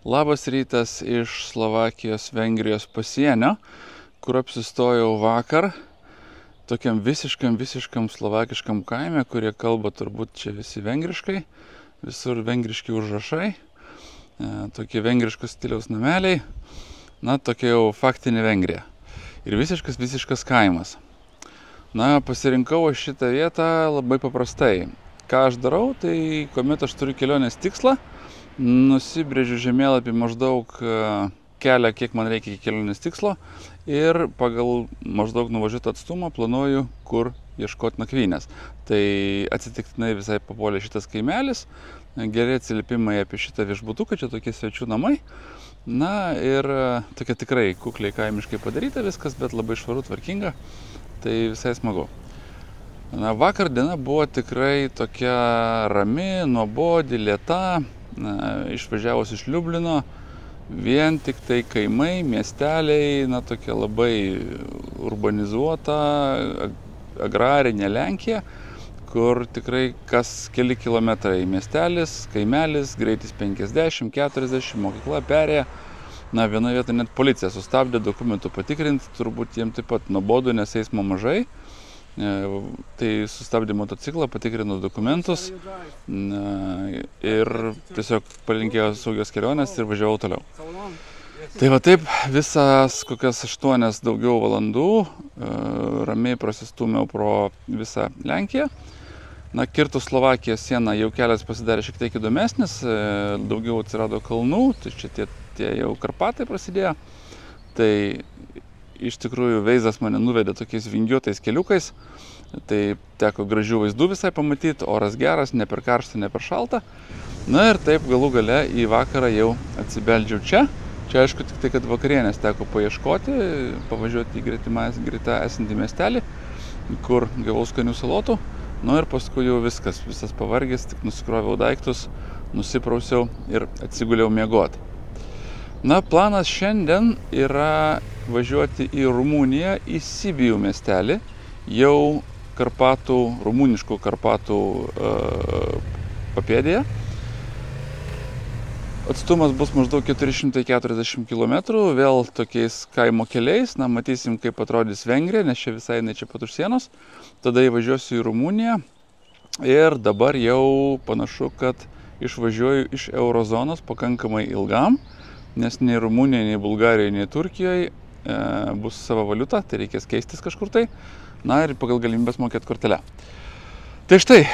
Labas rytas iš Slovakijos, Vengrijos pasienio, kur apsistojau vakar, tokiam visiškam slovakiškam kaime, kurie kalba turbūt čia visi vengriškai, visur vengriški užrašai, tokie vengriškos stiliaus nameliai, na tokia jau faktinė Vengrija. Ir visiškas kaimas. Na, pasirinkau šitą vietą labai paprastai. Ką aš darau, tai kuomet aš turiu kelionės tikslą, nusibrėžiu žemėlapį maždaug kelią, kiek man reikia iki kelionės tikslo ir pagal maždaug nuvažiuotą atstumą planuoju, kur ieškoti nakvynės. Tai atsitiktinai visai papuolė šitas kaimelis, geri atsiliepimai apie šitą viešbutuką, čia tokie svečių namai. Na ir tokia tikrai kukliai kaimiškai padaryta viskas, bet labai švaru, tvarkinga, tai visai smagu. Na, vakar diena buvo tikrai tokia rami, nuobodi, lėta. Išvažiavus iš Liublino, vien tik tai kaimai, miesteliai, na tokia labai urbanizuota, agrarinė Lenkija, kur tikrai kas keli kilometrai miestelis, kaimelis, greitis 50, 40, mokykla perėja. Na, viena vieta net policija sustabdė dokumentų patikrinti, turbūt jiems taip pat nuobodu, nes eismo mažai. Tai sustabdė motociklą, patikrino dokumentus ir tiesiog palinkėjo saugios kelionės ir važiavau toliau. Tai va taip visas kokias 8 daugiau valandų ramiai prasistūmiau pro visą Lenkiją. Na, kirtus Slovakijos sieną jau kelias pasidarė šiek tiek įdomesnis, daugiau atsirado kalnų, tai čia tie jau Karpatai prasidėjo. Tai iš tikrųjų vaizdas mane nuvedė tokiais vingiuotais keliukais, tai teko gražių vaizdų visai pamatyti, oras geras, ne per karšta, ne per šalta. Na ir taip galų gale į vakarą jau atsibeldžiau čia. Čia aišku tik tai, kad vakarienės teko paieškoti, pavažiuoti į greitą esantį miestelį, kur gavau skanių salotų. Nu ir paskui jau viskas, visas pavargęs, tik nusikroviau daiktus, nusiprausiau ir atsigulėjau miegoti. Na, planas šiandien yra važiuoti į Rumuniją, į Sibijų miestelį, jau rumuniškų Karpatų papėdėje. Atstumas bus maždaug 440 km, vėl tokiais kaimo keliais. Na, matysim, kaip atrodys Vengrija, nes čia visai ne čia pat už sienos. Tada įvažiuosiu į Rumuniją ir dabar jau panašu, kad išvažiuoju iš eurozonos pakankamai ilgam. Nes nei Rumunijoje, nei Bulgarijoje, nei Turkijoje bus sava valiuta, tai reikės keistis kažkur tai. Na ir pagal galimybės mokėti kortelę. Tai štai,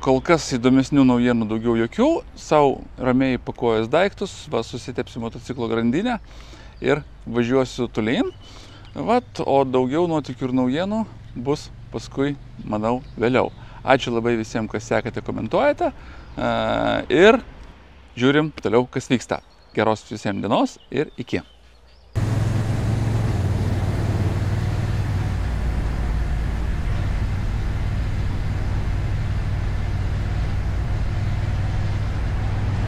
kol kas įdomesnių naujienų daugiau jokių. Sau ramiai pakuojas daiktus, susitepsiu motociklo grandinę ir važiuosiu tolyn. O daugiau nuotykių ir naujienų bus paskui, manau, vėliau. Ačiū labai visiems, kas sekate, komentuojate ir žiūrim toliau, kas vyksta. Geros visiems dienos ir iki.